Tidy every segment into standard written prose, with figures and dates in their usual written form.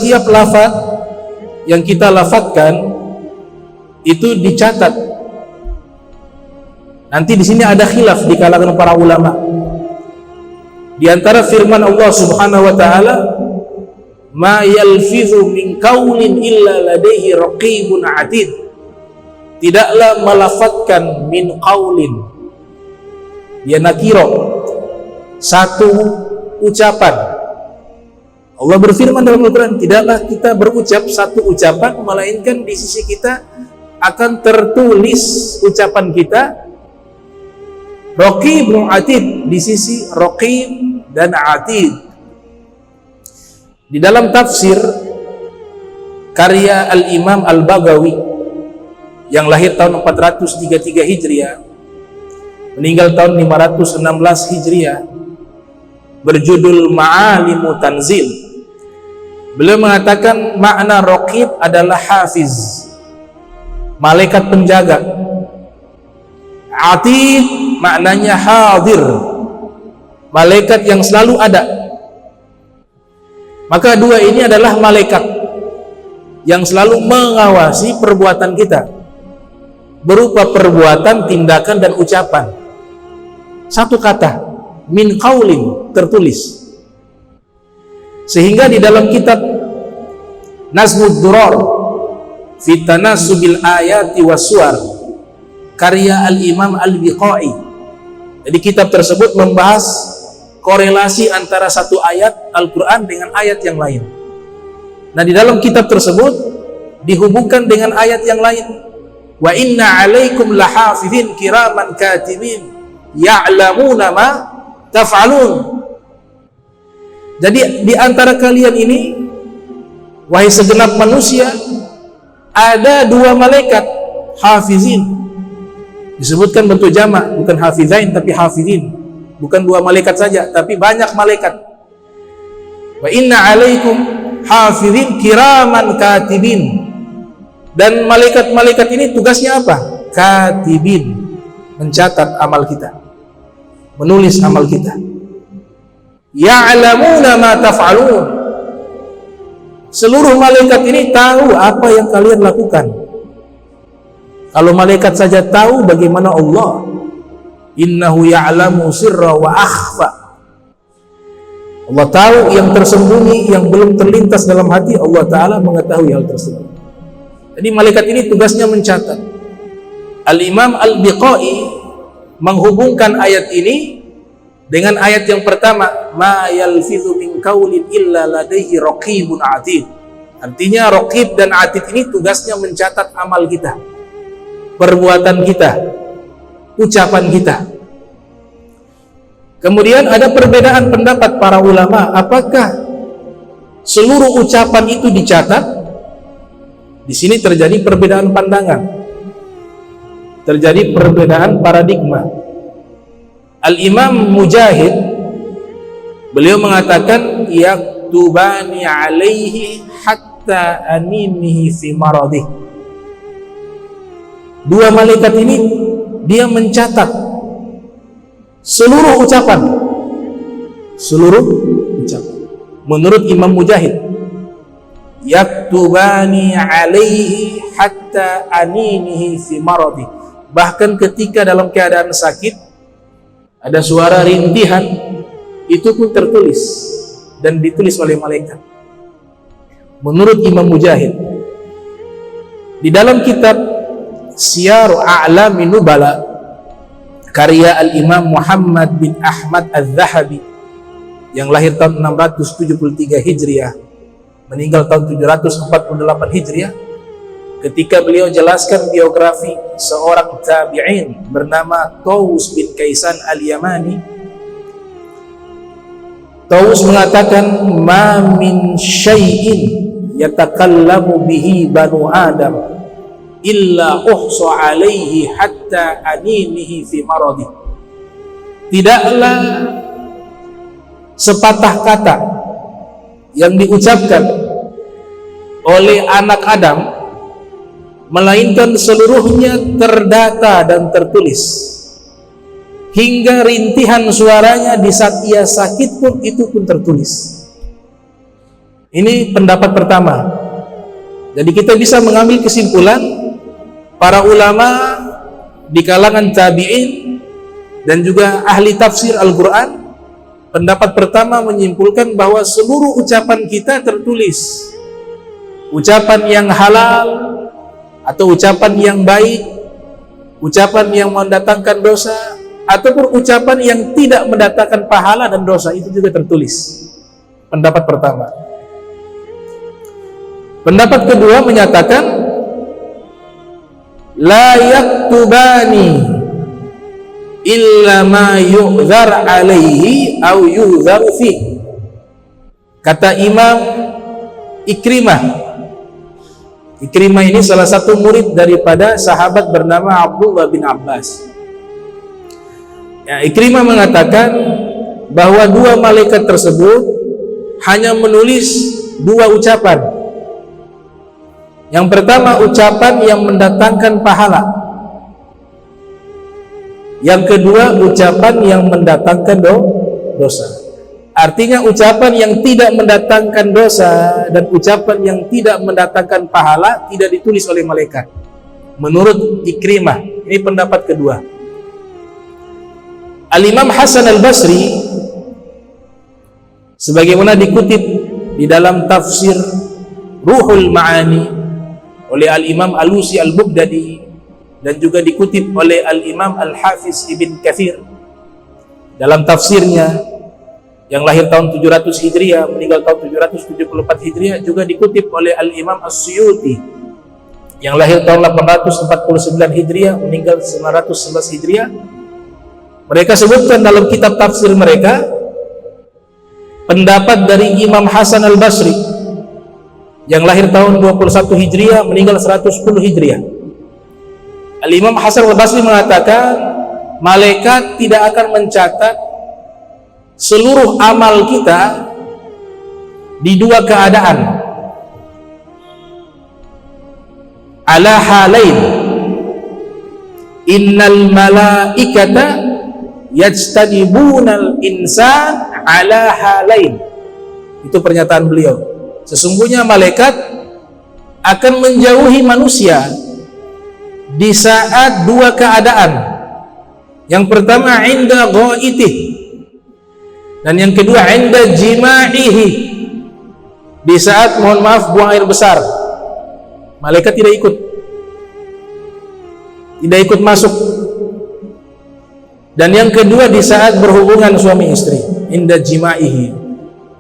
setiap lafaz yang kita lafadzkan itu dicatat. Nanti di sini ada khilaf di kalangan para ulama. Di antara firman Allah Subhanahu wa taala, "Ma yalfizu min qaulin illa ladaihi raqibun 'atid." Tidaklah melafadzkan min qaulin, dia nakiro, satu ucapan. Allah berfirman dalam Al-Quran, tidaklah kita berucap satu ucapan, melainkan di sisi kita akan tertulis ucapan kita raqibun 'atid, di sisi raqib dan 'atid. Di dalam tafsir karya Al-Imam Al-Baghawi yang lahir tahun 433 Hijriah, meninggal tahun 516 Hijriah, berjudul Ma'alimu Tanzil, beliau mengatakan makna raqib adalah hafiz, malaikat penjaga. Atid maknanya hadir, malaikat yang selalu ada. Maka dua ini adalah malaikat yang selalu mengawasi perbuatan kita, berupa perbuatan, tindakan, dan ucapan. Satu kata, min qaulin, tertulis. Sehingga di dalam kitab Nazmud Durar fi Tanasubil Ayati Wassuar, karya Al-Imam Al-Biqai, jadi kitab tersebut membahas korelasi antara satu ayat Al-Quran dengan ayat yang lain. Nah, di dalam kitab tersebut dihubungkan dengan ayat yang lain, wa inna alaikum lahafizin kiraman katibin ya'lamuna ma taf'alun. Jadi di antara kalian ini, wahai segenap manusia, ada dua malaikat hafizin. Disebutkan bentuk jamak, bukan hafizain tapi hafizin. Bukan dua malaikat saja, tapi banyak malaikat. Wa inna alaikum hafizin kiraman katibin. Dan malaikat-malaikat ini tugasnya apa? Katibin, mencatat amal kita, menulis amal kita. Ya'lamuna ma taf'alun. Seluruh malaikat ini tahu apa yang kalian lakukan. Kalau malaikat saja tahu, bagaimana Allah? Innahu ya'lamu sirra wa akhfa. Allah tahu yang tersembunyi, yang belum terlintas dalam hati. Allah Ta'ala mengetahui hal tersebut. Jadi malaikat ini tugasnya mencatat. Al-Imam Al-Biqai menghubungkan ayat ini dengan ayat yang pertama, ma yalfizu min qaulin illa ladaihi raqibun 'atid. Artinya raqib dan 'atid ini tugasnya mencatat amal kita, perbuatan kita, ucapan kita. Kemudian ada perbedaan pendapat para ulama, apakah seluruh ucapan itu dicatat? Di sini terjadi perbedaan pandangan, terjadi perbedaan paradigma. Al-Imam Mujahid, beliau mengatakan yaktubani alaihi hatta animihi fi maradih. Dua malaikat ini dia mencatat seluruh ucapan, menurut Imam Mujahid, yaktubani alaihi hatta aninihi fi maradi. Bahkan ketika dalam keadaan sakit ada suara rintihan, itu pun tertulis dan ditulis oleh malaikat, menurut Imam Mujahid. Di dalam kitab Syiar A'lamin Nubala karya Al-Imam Muhammad bin Ahmad Al-Zahabi yang lahir tahun 673 Hijriah, meninggal tahun 748 Hijriah, ketika beliau jelaskan biografi seorang tabi'in bernama Taus bin Kaisan Al-Yamani, Taus mengatakan, ma min syai'in yatakallamu bihi banu Adam illa uhsa alaihi hatta aninihi fi maradi. Tidaklah sepatah kata yang diucapkan oleh anak Adam, melainkan seluruhnya terdata dan tertulis, hingga rintihan suaranya di saat ia sakit pun itu pun tertulis. Ini pendapat pertama. Jadi kita bisa mengambil kesimpulan para ulama di kalangan tabi'in dan juga ahli tafsir Al-Quran. Pendapat pertama menyimpulkan bahwa seluruh ucapan kita tertulis. Ucapan yang halal atau ucapan yang baik, ucapan yang mendatangkan dosa, ataupun ucapan yang tidak mendatangkan pahala dan dosa, itu juga tertulis. Pendapat pertama. Pendapat kedua menyatakan la yaktubani illa ma yu'dzar alaihi au yu'dzar fi. Kata Imam Ikrimah. Ikrimah ini salah satu murid daripada sahabat bernama Abdullah bin Abbas. Ya, Ikrimah mengatakan bahwa dua malaikat tersebut hanya menulis dua ucapan. Yang pertama ucapan yang mendatangkan pahala. Yang kedua ucapan yang mendatangkan dosa. Artinya ucapan yang tidak mendatangkan dosa dan ucapan yang tidak mendatangkan pahala tidak ditulis oleh malaikat. Menurut Ikrimah, ini pendapat kedua. Al-Imam Hasan Al-Basri sebagaimana dikutip di dalam tafsir Ruhul Ma'ani oleh Al-Imam Alusi Al-Bughdadi dan juga dikutip oleh Al-Imam Al-Hafiz Ibn Kathir dalam tafsirnya yang lahir tahun 700 Hijriah meninggal tahun 774 Hijriah, juga dikutip oleh Al-Imam As-Suyuti yang lahir tahun 849 Hijriah meninggal 911 Hijriah. Mereka sebutkan dalam kitab tafsir mereka pendapat dari Imam Hasan Al-Basri yang lahir tahun 21 Hijriah meninggal 110 Hijriah. Al-Imam Hasan Al-Basri mengatakan malaikat tidak akan mencatat seluruh amal kita di dua keadaan. Ala halain, innal malaikata yajtanibunal insan ala halain. Itu pernyataan beliau. Sesungguhnya malaikat akan menjauhi manusia di saat dua keadaan. Yang pertama inda ghaitih, dan yang kedua inda jima'ihi, di saat mohon maaf buang air besar. Malaikat tidak ikut masuk. Dan yang kedua di saat berhubungan suami istri, inda jima'ihi.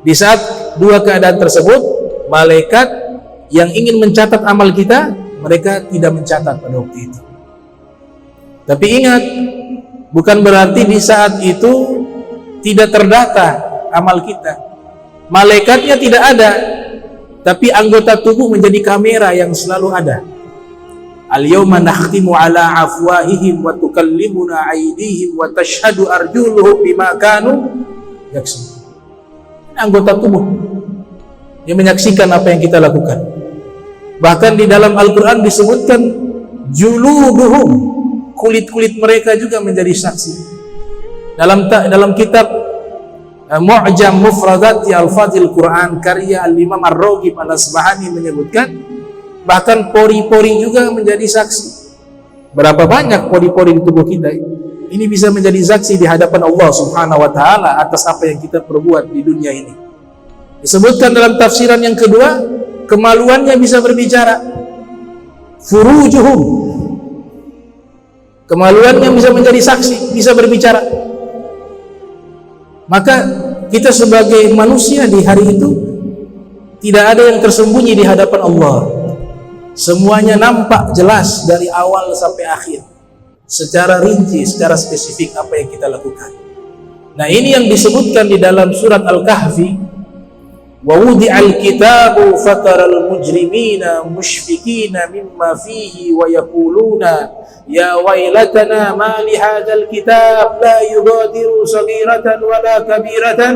Di saat dua keadaan tersebut, malaikat yang ingin mencatat amal kita, mereka tidak mencatat pada waktu itu. Tapi ingat, bukan berarti di saat itu tidak terdata amal kita. Malaikatnya tidak ada, tapi anggota tubuh menjadi kamera yang selalu ada. Al-yawma nakhtimu ala afwahihim wa tukallimuna aydihim wa tashhadu arjuluhum bima kanu yaksubun. Anggota tubuh yang menyaksikan apa yang kita lakukan. Bahkan di dalam Al-Quran disebutkan juluduhum, kulit-kulit mereka juga menjadi saksi. Dalam kitab Mu'jam Mufradati Al-Fadhil Quran karya Al-Imam Ar-Raghib Al-Asbahani menyebutkan bahkan pori-pori juga menjadi saksi. Berapa banyak pori-pori di tubuh kita ini bisa menjadi saksi di hadapan Allah Subhanahu wa taala atas apa yang kita perbuat di dunia ini. Disebutkan dalam tafsiran yang kedua, kemaluannya bisa berbicara. Furujuhum, kemaluannya bisa menjadi saksi, bisa berbicara. Maka kita sebagai manusia di hari itu tidak ada yang tersembunyi di hadapan Allah. Semuanya nampak jelas dari awal sampai akhir, secara rinci, secara spesifik apa yang kita lakukan. Nah, ini yang disebutkan di dalam surat Al-Kahfi, wa wudi'al kitabu fataral mujrimina mushfikina mimma fihi wa yaquluna ya wailatana ma li hadzal kitab la yughadiru saghiratan wala kabiratan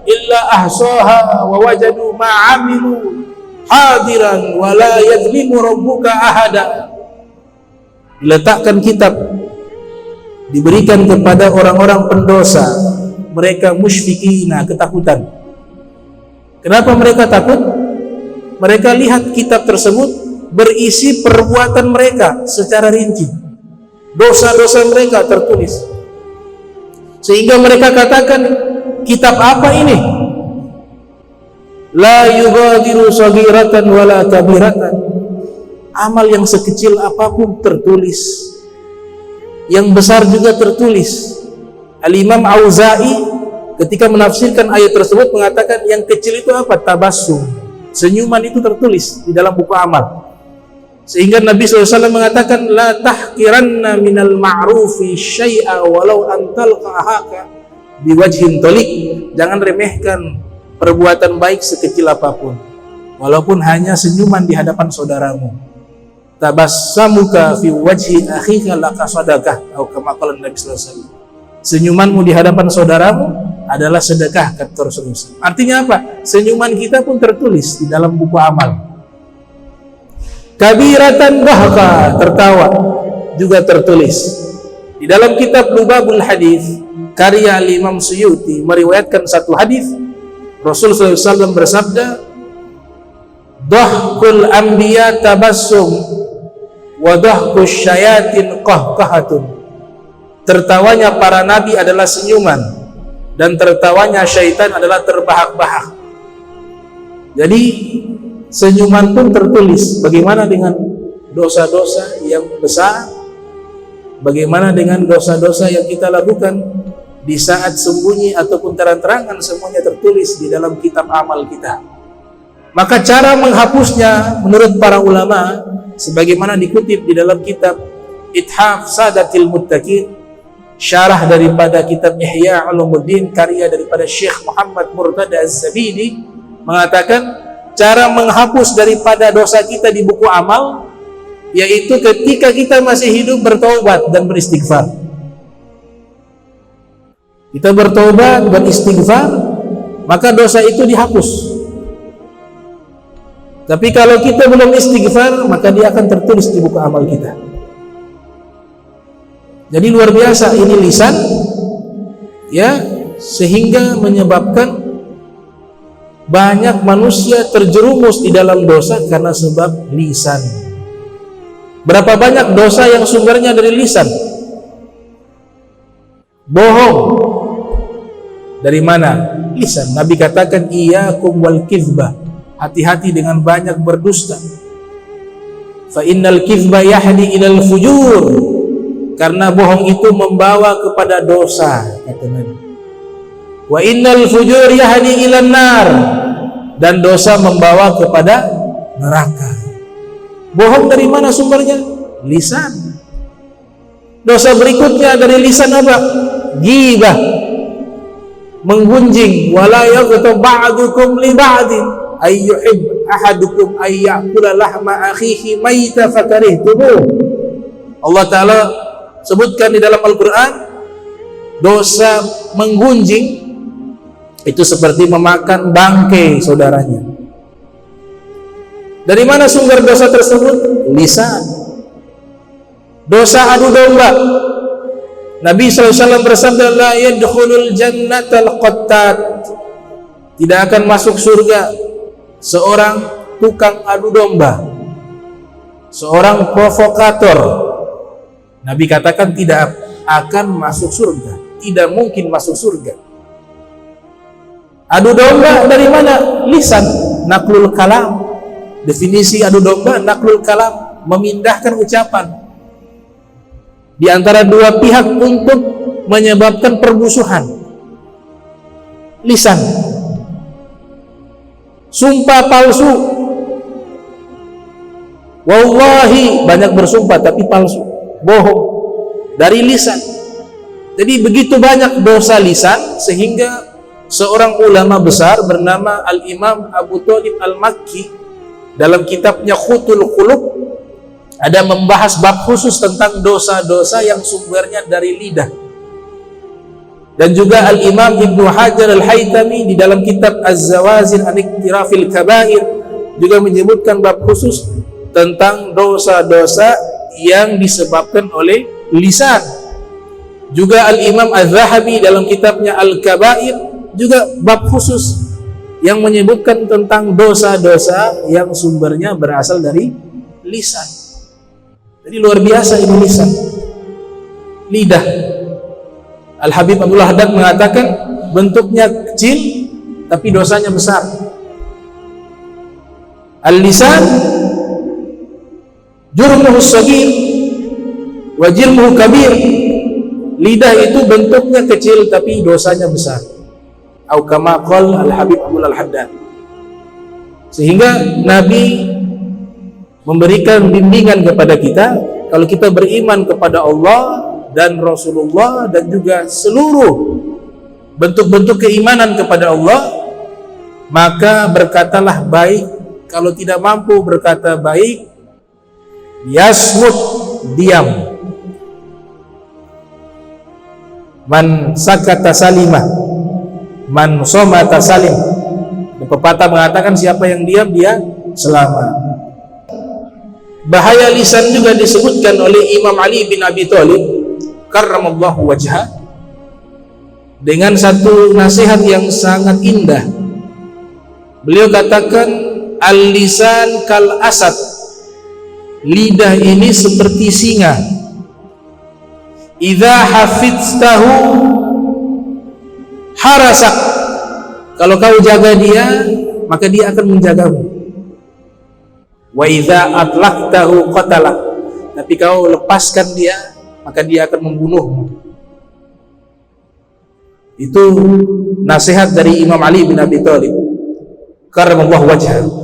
illa ahsaha wa wajadu ma 'amilu hadiran wa la yadhlimu rabbuka ahada. Diletakkan kitab, diberikan kepada orang-orang pendosa, mereka musyfikina, ketakutan. Kenapa mereka takut? Mereka lihat kitab tersebut berisi perbuatan mereka secara rinci, dosa-dosa mereka tertulis, sehingga mereka katakan, kitab apa ini? La yughadiru saghiratan wala kabiratan. Amal yang sekecil apapun tertulis, yang besar juga tertulis. Al-Imam Auza'i ketika menafsirkan ayat tersebut mengatakan yang kecil itu apa? Tabassum, senyuman itu tertulis di dalam buku amal. Sehingga Nabi SAW mengatakan, la tahqiranna minal ma'rufi syai'a walau antalqa ahaka biwajhin talik. Jangan remehkan perbuatan baik sekecil apapun, walaupun hanya senyuman di hadapan saudaramu. Tabassamuka fi wajhi akhika laka sadaqah, atau kama qala Nabi sallallahu alaihi wasallam. Senyumanmu di hadapan saudaramu adalah sedekah, kata Rasulullah. Artinya apa? Senyuman kita pun tertulis di dalam buku amal. Kabiratan bahka, tertawa, juga tertulis. Di dalam kitab Lubabul Hadis karya Imam Suyuti meriwayatkan satu hadis, Rasulullah SAW bersabda, dhahkul anbiya tabassum wa dhahkus syayatin qahqahatun. Tertawanya para nabi adalah senyuman, dan tertawanya syaitan adalah terbahak-bahak. Jadi senyuman pun tertulis. Bagaimana dengan dosa-dosa yang besar? Bagaimana dengan dosa-dosa yang kita lakukan di saat sembunyi ataupun terang-terangan? Semuanya tertulis di dalam kitab amal kita. Maka cara menghapusnya menurut para ulama, sebagaimana dikutip di dalam kitab Ithaf Sadatil Muttaqin, syarah daripada kitab Ihya Ulumuddin karya daripada Syekh Muhammad Murtada Az-Zabidi, mengatakan cara menghapus daripada dosa kita di buku amal yaitu ketika kita masih hidup bertaubat dan beristighfar. Kita bertaubat dan istighfar, maka dosa itu dihapus. Tapi kalau kita belum istighfar, maka dia akan tertulis di buku amal kita. Jadi luar biasa ini lisan, ya, sehingga menyebabkan banyak manusia terjerumus di dalam dosa karena sebab lisan. Berapa banyak dosa yang sumbernya dari lisan? Bohong. Dari mana? Lisan. Nabi katakan, iyyakum wal kizbah. Hati-hati dengan banyak berdusta. Fa innal kizba yahdi ilal fujur. Karena bohong itu membawa kepada dosa, kata Nabi. Wa innal fujur yahdi ilan nar. Dan dosa membawa kepada neraka. Bohong dari mana sumbernya? Lisan. Dosa berikutnya dari lisan apa? Ghibah, menggunjing. Wala yaghtab ba'dukum li ba'din ayyuhib ahadukum ayyakula lahma akhihi maita fakarihtumu. Allah Ta'ala sebutkan di dalam Al-Quran, dosa menggunjing itu seperti memakan bangkai saudaranya. Dari mana sumber dosa tersebut? Lisan. Dosa adu domba. Nabi SAW bersabda, la yadkhulul jannatal qattat. Tidak akan masuk surga seorang tukang adu domba, seorang provokator. Nabi katakan tidak akan masuk surga, tidak mungkin masuk surga. Adu domba dari mana? Lisan, naklul kalam. Definisi adu domba, naklul kalam, memindahkan ucapan di antara dua pihak untuk menyebabkan permusuhan. Lisan. Sumpah palsu. Wallahi, banyak bersumpah tapi palsu, bohong, dari lisan. Jadi begitu banyak dosa lisan sehingga seorang ulama besar bernama Al-Imam Abu Thalib Al-Makki dalam kitabnya Khutul Qulub ada membahas bab khusus tentang dosa-dosa yang sumbernya dari lidah. Dan juga Al-Imam Ibnu Hajar Al-Haytami di dalam kitab Az-Zawazir an Iktirafil Kabair juga menyebutkan bab khusus tentang dosa-dosa yang disebabkan oleh lisan. Juga Al-Imam Az-Zahabi dalam kitabnya Al-Kabair juga bab khusus yang menyebutkan tentang dosa-dosa yang sumbernya berasal dari lisan. Jadi luar biasa ini lisan, lidah. Al-Habib Abdul Haddad mengatakan bentuknya kecil tapi dosanya besar. Al-lisan jurmuhu sagir wa jirmuhu kabir. Lidah itu bentuknya kecil tapi dosanya besar. Au kama qala Al-Habib Abdul Haddad. Sehingga Nabi memberikan bimbingan kepada kita, kalau kita beriman kepada Allah dan Rasulullah dan juga seluruh bentuk-bentuk keimanan kepada Allah, maka berkatalah baik. Kalau tidak mampu berkata baik, yasmut, diam. Man sakata salimah, man somata salim. Pepatah mengatakan siapa yang diam dia selamat. Bahaya lisan juga disebutkan oleh Imam Ali bin Abi Thalib karramallahu wajhah dengan satu nasihat yang sangat indah. Beliau katakan, al-lisan kal asad. Lidah ini seperti singa. Idza hafiztahu harasak. Kalau kau jaga dia, maka dia akan menjagamu. Wa idza atlaqtahu qatalak. Tapi kau lepaskan dia, maka dia akan membunuhmu. Itu nasihat dari Imam Ali bin Abi Thalib karramallahu wajhah.